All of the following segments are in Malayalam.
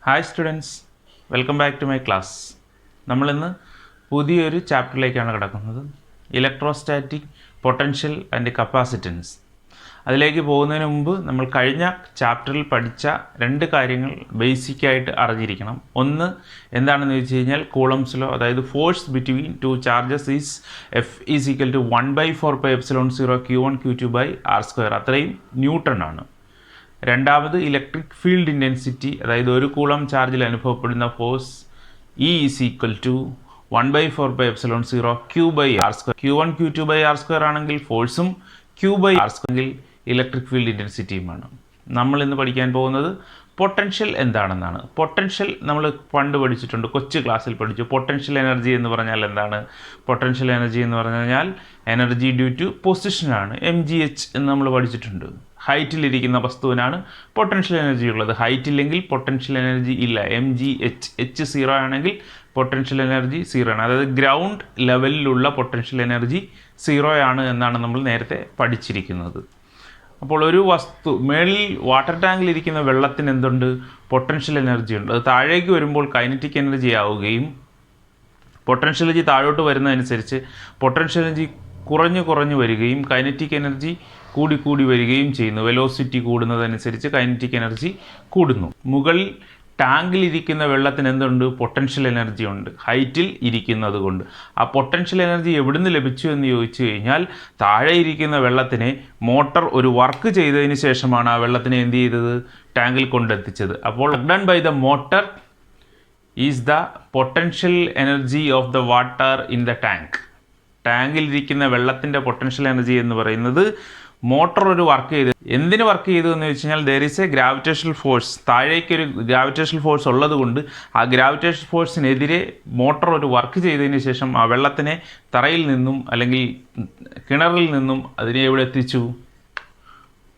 Hi students, welcome back to my class. നമ്മളിന്ന് പുതിയൊരു ചാപ്റ്ററിലേക്കാണ് കിടക്കുന്നത്. Electrostatic potential and capacitance. അതിലേക്ക് പോകുന്നതിന് മുമ്പ് നമ്മൾ കഴിഞ്ഞ ചാപ്റ്ററിൽ പഠിച്ച രണ്ട് കാര്യങ്ങൾ ബേസിക്കായിട്ട് അറിഞ്ഞിരിക്കണം. ഒന്ന് എന്താണെന്ന് വെച്ച് കഴിഞ്ഞാൽ കൂളംസ് ലോ, അതായത് force between two charges is F is equal to 1/4πε0 Q1 Q2/r². അത്രയും ന്യൂട്ടൺ ആണ്. രണ്ടാമത് ഇലക്ട്രിക് ഫീൽഡ് ഇൻറ്റൻസിറ്റി, അതായത് ഒരു കൂളം ചാർജിൽ അനുഭവപ്പെടുന്ന force E is equal to 1/4πε0 Q/r². Q1 Q2/r² ആണെങ്കിൽ ഫോഴ്സും Q/r² എങ്കിൽ ഇലക്ട്രിക് ഫീൽഡ് ഇൻറ്റൻസിറ്റിയുമാണ്. നമ്മൾ ഇന്ന് പഠിക്കാൻ പോകുന്നത് പൊട്ടൻഷ്യൽ എന്താണെന്നാണ്. പൊട്ടൻഷ്യൽ നമ്മൾ പണ്ട് പഠിച്ചിട്ടുണ്ട്, കൊച്ചു ക്ലാസ്സിൽ പഠിച്ചു. പൊട്ടൻഷ്യൽ എനർജി എന്ന് പറഞ്ഞാൽ എന്താണ്? പൊട്ടൻഷ്യൽ എനർജി എന്ന് പറഞ്ഞാൽ എനർജി ഡ്യൂ ടു പൊസിഷനാണ്. mgh എന്ന് നമ്മൾ പഠിച്ചിട്ടുണ്ട്. ഹൈറ്റിലിരിക്കുന്ന വസ്തുവിനാണ് പൊട്ടൻഷ്യൽ എനർജി ഉള്ളത്. ഹൈറ്റ് ഇല്ലെങ്കിൽ പൊട്ടൻഷ്യൽ എനർജി ഇല്ല. mgh, h 0 ആണെങ്കിൽ പൊട്ടൻഷ്യൽ എനർജി 0 ആണ്. അതായത് ഗ്രൗണ്ട് ലെവലിലുള്ള പൊട്ടൻഷ്യൽ എനർജി 0 ആണ് എന്നാണ് നമ്മൾ നേരത്തെ പഠിച്ചിരിക്കുന്നത്. അപ്പോൾ ഒരു വസ്തു മേളിൽ വാട്ടർ ടാങ്കിൽ ഇരിക്കുന്ന വെള്ളത്തിന് എന്തുണ്ട്? പൊട്ടൻഷ്യൽ എനർജി ഉണ്ട്. അത് താഴേക്ക് വരുമ്പോൾ കൈനറ്റിക് എനർജി ആവുകയും പൊട്ടൻഷ്യൽ എനർജി താഴോട്ട് വരുന്നതനുസരിച്ച് പൊട്ടൻഷ്യൽ എനർജി കുറഞ്ഞു വരികയും കൈനറ്റിക് എനർജി കൂടി വരികയും ചെയ്യുന്നു. വെലോസിറ്റി കൂടുന്നതനുസരിച്ച് കൈനറ്റിക് എനർജി കൂടുന്നു. മുകളിൽ ടാങ്കിൽ ഇരിക്കുന്ന വെള്ളത്തിന് എന്തുണ്ട്? പൊട്ടൻഷ്യൽ എനർജി ഉണ്ട്, ഹൈറ്റിൽ ഇരിക്കുന്നത് കൊണ്ട്. ആ പൊട്ടൻഷ്യൽ എനർജി എവിടുന്ന് ലഭിച്ചു എന്ന് ചോദിച്ചു കഴിഞ്ഞാൽ താഴെ ഇരിക്കുന്ന വെള്ളത്തിനെ മോട്ടർ ഒരു വർക്ക് ചെയ്തതിന് ശേഷമാണ് ആ വെള്ളത്തിനെ എന്ത് ചെയ്തത്? ടാങ്കിൽ കൊണ്ടെത്തിച്ചത്. അപ്പോൾ done by the motor is the potential energy of the water in the tank. ടാങ്കിലിരിക്കുന്ന വെള്ളത്തിൻ്റെ പൊട്ടൻഷ്യൽ എനർജി എന്ന് പറയുന്നത് മോട്ടർ ഒരു വർക്ക് ചെയ്ത്. എന്തിന് വർക്ക് ചെയ്തു എന്ന് വെച്ച് കഴിഞ്ഞാൽ there is a gravitational force. താഴേക്കൊരു ഗ്രാവിറ്റേഷണൽ ഫോഴ്സ് ഉള്ളത് കൊണ്ട് ആ ഗ്രാവിറ്റേഷണൽ ഫോഴ്സിനെതിരെ മോട്ടർ ഒരു വർക്ക് ചെയ്തതിന് ശേഷം ആ വെള്ളത്തിനെ തറയിൽ നിന്നും അല്ലെങ്കിൽ കിണറിൽ നിന്നും അതിനെ എവിടെ എത്തിച്ചു?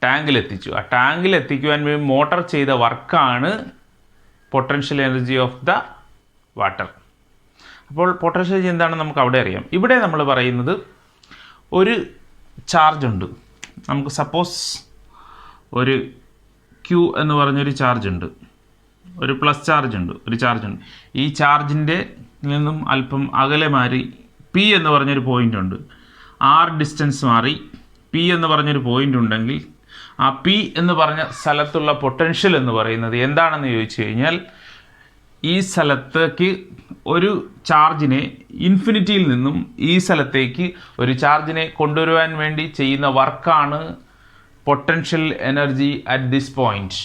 ടാങ്കിലെത്തിച്ചു. ആ ടാങ്കിൽ എത്തിക്കുവാൻ വേണ്ടി മോട്ടർ ചെയ്ത വർക്കാണ് potential energy of the water. അപ്പോൾ പൊട്ടൻഷ്യൽ എനർജി എന്താണെന്ന് നമുക്ക് അവിടെ അറിയാം. ഇവിടെ നമ്മൾ പറയുന്നത് ഒരു ചാർജ് ഉണ്ട്. നമുക്ക് സപ്പോസ് ഒരു Q എന്ന് പറഞ്ഞൊരു ചാർജ് ഉണ്ട്, ഒരു പ്ലസ് ചാർജ് ഉണ്ട്, ഒരു ചാർജ് ഉണ്ട്. ഈ ചാർജിൻ്റെ നിന്നും അല്പം അകലെ മാറി P എന്ന് പറഞ്ഞൊരു പോയിൻ്റ് ഉണ്ട്. R ഡിസ്റ്റൻസ് മാറി P എന്ന് പറഞ്ഞൊരു പോയിൻ്റ് ഉണ്ടെങ്കിൽ ആ P എന്ന് പറഞ്ഞ സ്ഥലത്തുള്ള പൊട്ടൻഷ്യൽ എന്ന് പറയുന്നത് എന്താണെന്ന് ചോദിച്ചു കഴിഞ്ഞാൽ ഈ സ്ഥലത്തേക്ക് ഒരു ചാർജിനെ ഇൻഫിനിറ്റിയിൽ നിന്നും ഈ സ്ഥലത്തേക്ക് ഒരു ചാർജിനെ കൊണ്ടുവരുവാൻ വേണ്ടി ചെയ്യുന്ന വർക്കാണ് potential energy at this point.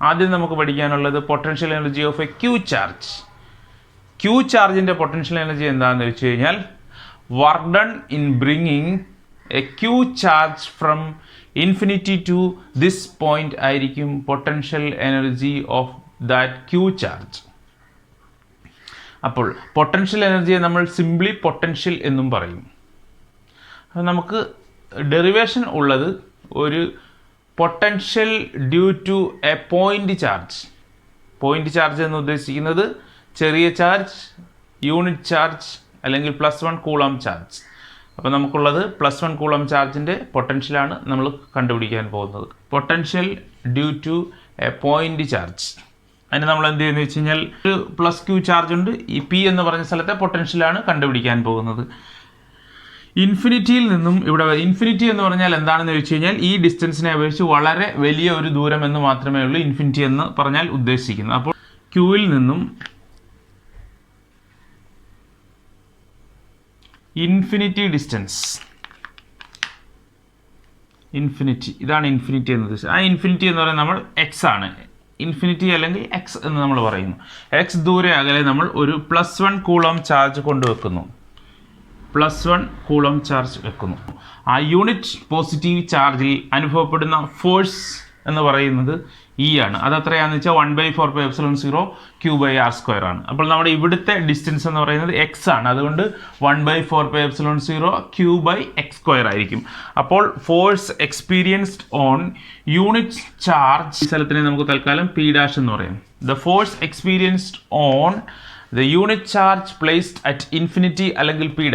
ആദ്യം നമുക്ക് പഠിക്കാനുള്ളത് potential energy of a Q charge. Q ചാർജിൻ്റെ പൊട്ടൻഷ്യൽ എനർജി എന്താണെന്ന് വെച്ച് കഴിഞ്ഞാൽ work done in bringing a Q charge from infinity to this point ആയിരിക്കും potential energy of that Q charge. അപ്പോൾ പൊട്ടൻഷ്യൽ എനർജിയെ നമ്മൾ സിംപ്ലി പൊട്ടൻഷ്യൽ എന്നും പറയും. അപ്പോൾ നമുക്ക് ഡെറിവേഷൻ ഉള്ളത് ഒരു potential due to a point charge. Point charge എന്ന് ഉദ്ദേശിക്കുന്നത് ചെറിയ ചാർജ്, യൂണിറ്റ് ചാർജ് അല്ലെങ്കിൽ +1 കൂളം ചാർജ്. അപ്പോൾ നമുക്കുള്ളത് +1 കൂളം ചാർജിൻ്റെ പൊട്ടൻഷ്യലാണ് നമ്മൾ കണ്ടുപിടിക്കാൻ പോകുന്നത്. Potential due to a point charge. അതിന് നമ്മൾ എന്ത് ചെയ്യുന്നത് വെച്ച് കഴിഞ്ഞാൽ ഒരു +Q ചാർജ് ഉണ്ട്. ഈ P എന്ന് പറഞ്ഞ സ്ഥലത്തെ പൊട്ടൻഷ്യലാണ് കണ്ടുപിടിക്കാൻ പോകുന്നത്. ഇൻഫിനിറ്റിയിൽ നിന്നും ഇവിടെ ഇൻഫിനിറ്റി എന്ന് പറഞ്ഞാൽ എന്താണെന്ന് ചോദിച്ചു കഴിഞ്ഞാൽ ഈ ഡിസ്റ്റൻസിനെ അപേക്ഷിച്ച് വളരെ വലിയ ഒരു ദൂരം എന്ന് മാത്രമേ ഉള്ളൂ ഇൻഫിനിറ്റി എന്ന് പറഞ്ഞാൽ ഉദ്ദേശിക്കുന്നത്. അപ്പോൾ Qയിൽ നിന്നും ഇൻഫിനിറ്റി ഡിസ്റ്റൻസ്, ഇൻഫിനിറ്റി, ഇതാണ് ഇൻഫിനിറ്റി എന്ന് ഉദ്ദേശിച്ചത്. ആ ഇൻഫിനിറ്റി എന്ന് പറയുന്നത് നമ്മൾ X ആണ്. ഇൻഫിനിറ്റി അല്ലെങ്കിൽ X എന്ന് നമ്മൾ പറയുന്നു. X ദൂരെ അകലെ നമ്മൾ ഒരു +1 കൂളം ചാർജ് കൊണ്ടുവെക്കുന്നു. +1 കൂളം ചാർജ് വെക്കുന്നു. ആ യൂണിറ്റ് പോസിറ്റീവ് ചാർജിൽ അനുഭവപ്പെടുന്ന ഫോഴ്സ് എന്ന് പറയുന്നത് E ആണ്. അത് എത്രയാണെന്ന് വെച്ചാൽ 1/4πε0 Q/r² ആണ്. അപ്പോൾ നമ്മുടെ ഇവിടുത്തെ ഡിസ്റ്റൻസ് എന്ന് പറയുന്നത് X ആണ്. അതുകൊണ്ട് 1/4πε0 Q/x² ആയിരിക്കും. അപ്പോൾ force experienced on unit charge, ഈ സ്ഥലത്തിനെ നമുക്ക് തൽക്കാലം P' എന്ന് പറയാം. The force experienced on the unit charge placed at infinity അല്ലെങ്കിൽ P'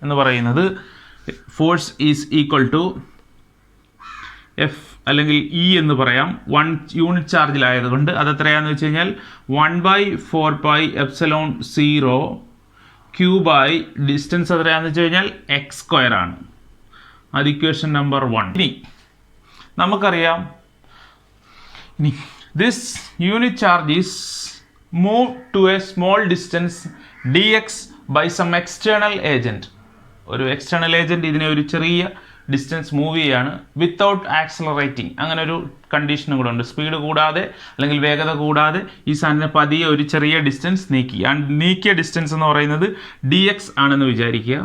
എന്ന് പറയുന്നത് force is equal to F അല്ലെങ്കിൽ ഇ എന്ന് പറയാം. 1 യൂണിറ്റ് ചാർജിലായതുകൊണ്ട് അത് എത്രയാണെന്ന് വെച്ച് കഴിഞ്ഞാൽ 1/4πε0 Q ബൈ ഡിസ്റ്റൻസ് എത്രയാണെന്ന് വെച്ച് കഴിഞ്ഞാൽ x² ആണ്. അത് ഇക്വേഷൻ നമ്പർ 1. ഇനി നമുക്കറിയാം, ഇനി this unit charge is move to a small distance dx by some external agent. ഒരു എക്സ്റ്റേണൽ ഏജൻറ്റ് ഇതിനെ ഒരു ചെറിയ ഡിസ്റ്റൻസ് മൂവ് ചെയ്യാണ് വിത്തൗട്ട് ആക്സലറേറ്റിംഗ്. അങ്ങനെ ഒരു കണ്ടീഷനും കൂടെ ഉണ്ട്. സ്പീഡ് കൂടാതെ അല്ലെങ്കിൽ വേഗത കൂടാതെ ഈ സാധനം പതിയെ ഒരു ചെറിയ ഡിസ്റ്റൻസ് നീക്കി. ആ നീക്കിയ ഡിസ്റ്റൻസ് എന്ന് പറയുന്നത് dx ആണെന്ന് വിചാരിക്കുക.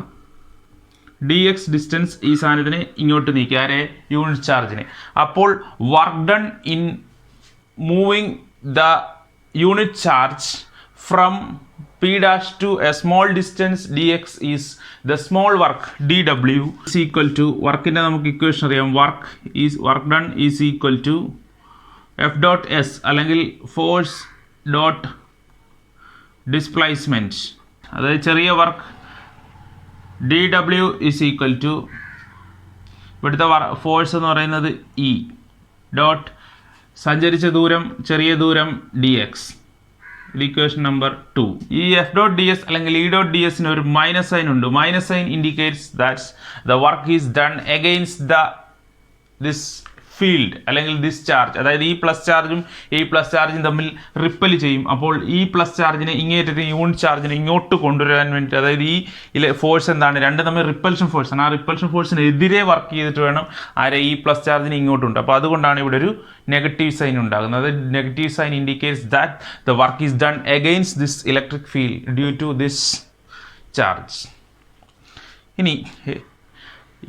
dx ഡിസ്റ്റൻസ് ഈ സാധനത്തിന് ഇങ്ങോട്ട് നീക്കി, ആരെ? യൂണിറ്റ് ചാർജിനെ. അപ്പോൾ work done in moving the unit charge from P dash to a small distance dx is the small work dw is equal to വർക്കിൻ്റെ നമുക്ക് ഇക്വേഷൻ അറിയാം. Work done is equal to F dot S അല്ലെങ്കിൽ ഫോഴ്സ് ഡോട്ട് ഡിസ്പ്ലേസ്മെൻറ്റ്. അതായത് ചെറിയ work dw is equal to ഇവിടുത്തെ ഫോഴ്സ് എന്ന് പറയുന്നത് ഇ ഡോട്ട് സഞ്ചരിച്ച ദൂരം ചെറിയ ദൂരം dx. Equation number 2. ഈ എഫ് ഡോട്ട് ഡി എസ് അല്ലെങ്കിൽ ഇ ഡോട്ട് ഡി എസിന് ഒരു മൈനസ് സൈൻ ഉണ്ട്. Minus sign indicates that's the work is done against this field അല്ലെങ്കിൽ ദിസ് ചാർജ്. അതായത് ഈ പ്ലസ് ചാർജും ഈ പ്ലസ് ചാർജും തമ്മിൽ റിപ്പൽ ചെയ്യും. അപ്പോൾ ഈ പ്ലസ് ചാർജിനെ ഇങ്ങേറ്റത്തെ യൂണിറ്റ് ചാർജിനെ ഇങ്ങോട്ട് കൊണ്ടുവരാൻ വേണ്ടിയിട്ട്, അതായത് ഈ ഫോഴ്സ് എന്താണ്, രണ്ട് തമ്മിൽ റിപ്പൽഷൻ ഫോഴ്സാണ്. ആ റിപ്പൽഷൻ ഫോഴ്സിനെതിരെ വർക്ക് ചെയ്തിട്ട് വേണം ആരെ ഈ പ്ലസ് ചാർജിന് ഇങ്ങോട്ടുണ്ട്. അപ്പോൾ അതുകൊണ്ടാണ് ഇവിടെ ഒരു നെഗറ്റീവ് സൈൻ ഉണ്ടാകുന്നത്. Negative sign indicates that the work is done against this electric field due to this charge. ഇനി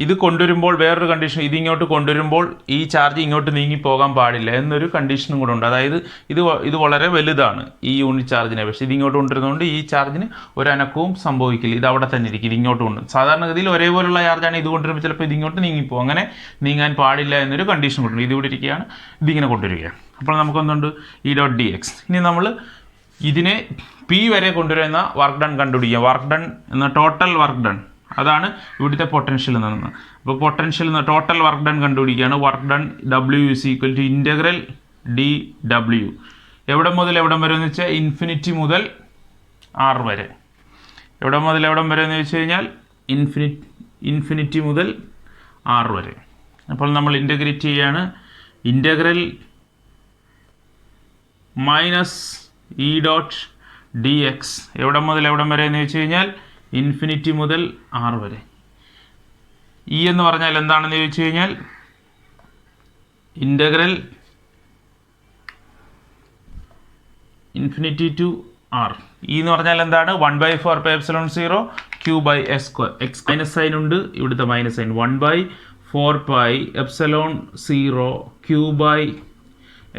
ഇത് കൊണ്ടുവരുമ്പോൾ വേറൊരു കണ്ടീഷൻ, ഇതിങ്ങോട്ട് കൊണ്ടുവരുമ്പോൾ ഈ ചാർജ് ഇങ്ങോട്ട് നീങ്ങി പോകാൻ പാടില്ല എന്നൊരു കണ്ടീഷനും കൂടെ ഉണ്ട്. അതായത് ഇത് വളരെ വലുതാണ് ഈ യൂണിറ്റ് ചാർജിനെ, പക്ഷേ ഇതിങ്ങോട്ട് കൊണ്ടുവരുന്നതുകൊണ്ട് ഈ ചാർജിന് ഒരു അനക്കവും സംഭവിക്കില്ല. ഇത് അവിടെ തന്നെ ഇരിക്കും. ഇതിങ്ങോട്ട് കൊണ്ട് സാധാരണഗതിയിൽ ഒരേപോലുള്ള ചാർജാണ് ഇത് കൊണ്ടുവരുമ്പോൾ ചിലപ്പോൾ ഇതിങ്ങോട്ട് നീങ്ങിപ്പോകും. അങ്ങനെ നീങ്ങാൻ പാടില്ല എന്നൊരു കണ്ടീഷൻ കൊണ്ടുവരും. ഇതിവിടെ ഇരിക്കുകയാണ്, ഇതിങ്ങനെ കൊണ്ടുവരികയാണ്. അപ്പോൾ നമുക്കൊന്നുണ്ട് ഇ ഡോട്ട് ഡി എക്സ്. ഇനി നമ്മൾ ഇതിനെ പി വരെ കൊണ്ടുവരുന്ന വർക്ക് ഡൺ കണ്ടുപിടിക്കുക. വർക്ക് ഡൺ എന്ന ടോട്ടൽ വർക്ക് ഡൺ, അതാണ് ഇവിടുത്തെ പൊട്ടൻഷ്യൽ നിന്ന്. അപ്പോൾ പൊട്ടൻഷ്യൽ നിന്ന് ടോട്ടൽ വർക്ക് ഡൺ കണ്ടുപിടിക്കുകയാണ്. Work done W is equal to integral dW. എവിടെ മുതൽ എവിടം വരെ എന്ന് വെച്ചാൽ ഇൻഫിനിറ്റി മുതൽ R വരെ. എവിടെ മുതൽ എവിടം വരെ എന്ന് വെച്ച് കഴിഞ്ഞാൽ ഇൻഫിനിറ്റി മുതൽ R വരെ. അപ്പോൾ നമ്മൾ ഇൻ്റഗ്രേറ്റ് ചെയ്യുകയാണ്. Integral minus E dot d X എവിടെ മുതൽ എവിടം വരെ എന്ന് വെച്ച് കഴിഞ്ഞാൽ ഇൻഫിനിറ്റി മുതൽ R വരെ. ഇ എന്ന് പറഞ്ഞാൽ എന്താണെന്ന് ചോദിച്ചു കഴിഞ്ഞാൽ integral infinity to R. E എന്ന് പറഞ്ഞാൽ എന്താണ്? 1/4πε0 Q by s². X minus sign ഉണ്ട്, ഇവിടുത്തെ minus sign. 1/4πε0 Q by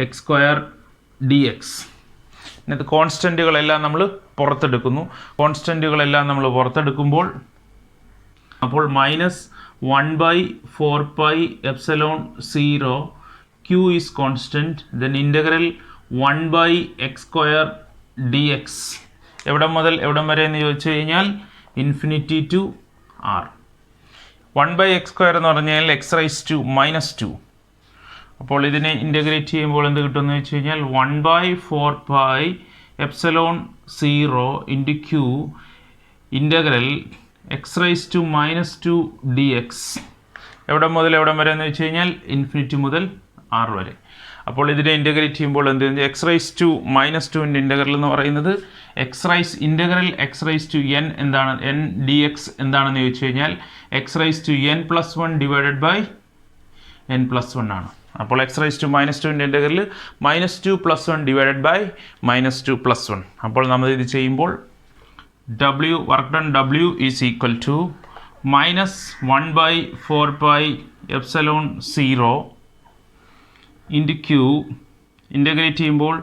x² dx. ഇന്നത്തെ കോൺസ്റ്റൻറ്റുകളെല്ലാം നമ്മൾ പുറത്തെടുക്കുന്നു. കോൺസ്റ്റൻറ്റുകളെല്ലാം നമ്മൾ പുറത്തെടുക്കുമ്പോൾ അപ്പോൾ minus 1/4πε0 Q is constant. Then integral 1/x² dx എവിടം മുതൽ എവിടം വരെ എന്ന് ചോദിച്ചു കഴിഞ്ഞാൽ ഇൻഫിനിറ്റി ടു R. 1/x² എന്ന് പറഞ്ഞാൽ x⁻⁻². അപ്പോൾ ഇതിനെ ഇൻ്റഗ്രേറ്റ് ചെയ്യുമ്പോൾ എന്ത് കിട്ടുമെന്ന് വെച്ച് കഴിഞ്ഞാൽ 1/4πε0 into Q integral x⁻⁻² dx എവിടെ മുതൽ എവിടം വരെ എന്ന് വെച്ച് കഴിഞ്ഞാൽ ഇൻഫിനിറ്റി മുതൽ R വരെ. അപ്പോൾ ഇതിനെ ഇൻ്റഗ്രേറ്റ് ചെയ്യുമ്പോൾ എന്ത് x⁻⁻²ൻ്റെ ഇൻ്റഗ്രൽ എന്ന് പറയുന്നത് ഇൻ്റഗ്രൽ x⁻n എന്താണ്, n dx എന്താണെന്ന് ചോദിച്ചു കഴിഞ്ഞാൽ x⁻n+1 ഡിവൈഡഡ് ബൈ n+1 ആണ്. അപ്പോൾ x⁻²ൻ്റെ ഇൻ്റഗ്രൽ -2+1 ഡിവൈഡഡ് ബൈ -2+1. അപ്പോൾ നമ്മൾ ഇത് ചെയ്യുമ്പോൾ work done W is equal to -1/4πε0 into Q integrate ചെയ്യുമ്പോൾ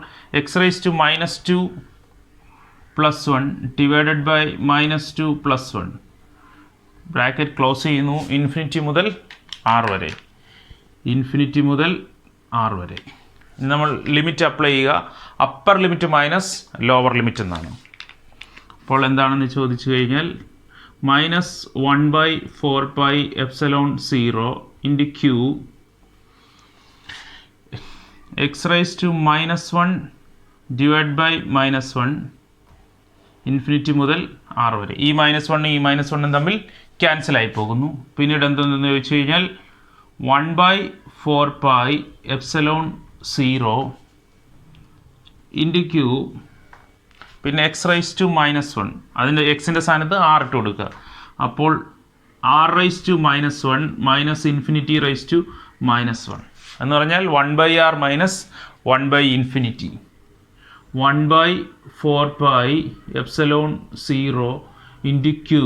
x⁻²+1 divided by -2+1. Bracket close ചെയ്യുന്നു. ഇൻഫിനിറ്റി മുതൽ R വരെ. ഇൻഫിനിറ്റി മുതൽ R വരെ. നമ്മൾ ലിമിറ്റ് അപ്ലൈ ചെയ്യുക. Upper limit minus lower limit എന്നാണ്. അപ്പോൾ എന്താണെന്ന് ചോദിച്ചു കഴിഞ്ഞാൽ -1/4πε0 into Q x raise to -1 divide by -1 infinity മുതൽ ആർ വരെ. ഈ -1 ഈ -1 തമ്മിൽ ക്യാൻസലായി പോകുന്നു. പിന്നീട് എന്തെന്ന് ചോദിച്ചു കഴിഞ്ഞാൽ 1/4πε0 ഇൻറ്റു ക്യൂ, പിന്നെ എക്സ് റൈസ് ടു -1, അതിൻ്റെ എക്സിൻ്റെ സ്ഥാനത്ത് ആർ ഇട്ട് കൊടുക്കുക. അപ്പോൾ r raise to -1 minus infinity raise to -1 എന്ന് പറഞ്ഞാൽ 1/r minus 1/∞. 1/4πε0 into Q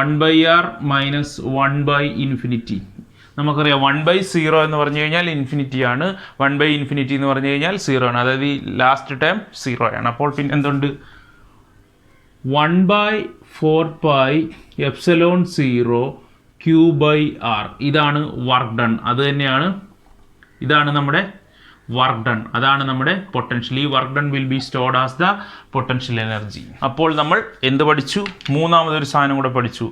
1/r minus 1/∞. നമുക്കറിയാം 1/0 എന്ന് പറഞ്ഞു കഴിഞ്ഞാൽ ഇൻഫിനിറ്റി ആണ്, 1/∞ എന്ന് പറഞ്ഞു കഴിഞ്ഞാൽ 0 ആണ്. അതായത് ഈ ലാസ്റ്റ് ടൈം 0 ആണ്. അപ്പോൾ പിന്നെ എന്തുണ്ട്? 1/4πε0 Q/r. ഇതാണ് വർക്ക് ഡൺ. അത് തന്നെയാണ്, ഇതാണ് നമ്മുടെ വർക്ക് ഡൺ. അതാണ് നമ്മുടെ പൊട്ടൻഷ്യൽ. ഈ work done will be stored as the potential energy. അപ്പോൾ നമ്മൾ എന്ത് പഠിച്ചു? മൂന്നാമതൊരു സാധനം കൂടെ പഠിച്ചു.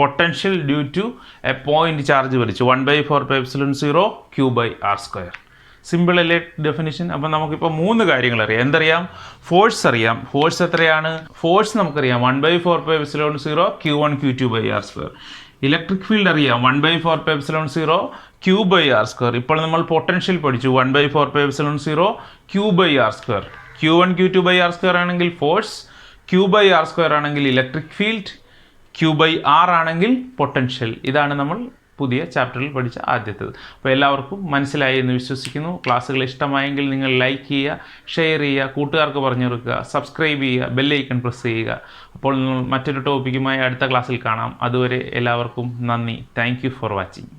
Potential due to a point charge പഠിച്ചു. 1/4πε0 Q/r². സിമ്പിൾ അല്ലേ ഡെഫിനിഷൻ? അപ്പം നമുക്കിപ്പോൾ 3 കാര്യങ്ങൾ അറിയാം. എന്തറിയാം? ഫോഴ്സ് അറിയാം. ഫോഴ്സ് എത്രയാണ്? ഫോഴ്സ് നമുക്കറിയാം 1/4πε0 Q1 Q2/r². ഇലക്ട്രിക് ഫീൽഡ് അറിയാം 1/4πε0 Q/r². ഇപ്പോൾ നമ്മൾ പൊട്ടൻഷ്യൽ പഠിച്ചു 1/4πε0 Q/r². Q1 Q2/r² ആണെങ്കിൽ ഫോഴ്സ്, Q/r² ആണെങ്കിൽ ഇലക്ട്രിക് ഫീൽഡ്, Q/r ആണെങ്കിൽ പൊട്ടൻഷ്യൽ. ഇതാണ് നമ്മൾ പുതിയ ചാപ്റ്ററിൽ പഠിച്ച ആദ്യത്തേത്. അപ്പോൾ എല്ലാവർക്കും മനസ്സിലായി എന്ന് വിശ്വസിക്കുന്നു. ക്ലാസ്സുകൾ ഇഷ്ടമായെങ്കിൽ നിങ്ങൾ ലൈക്ക് ചെയ്യുക, ഷെയർ ചെയ്യുക, കൂട്ടുകാർക്ക് പറഞ്ഞു കൊടുക്കുക, സബ്സ്ക്രൈബ് ചെയ്യുക, ബെല്ലൈക്കൺ പ്രസ് ചെയ്യുക. അപ്പോൾ മറ്റൊരു ടോപ്പിക്കുമായി അടുത്ത ക്ലാസ്സിൽ കാണാം. അതുവരെ എല്ലാവർക്കും നന്ദി. Thank you for watching.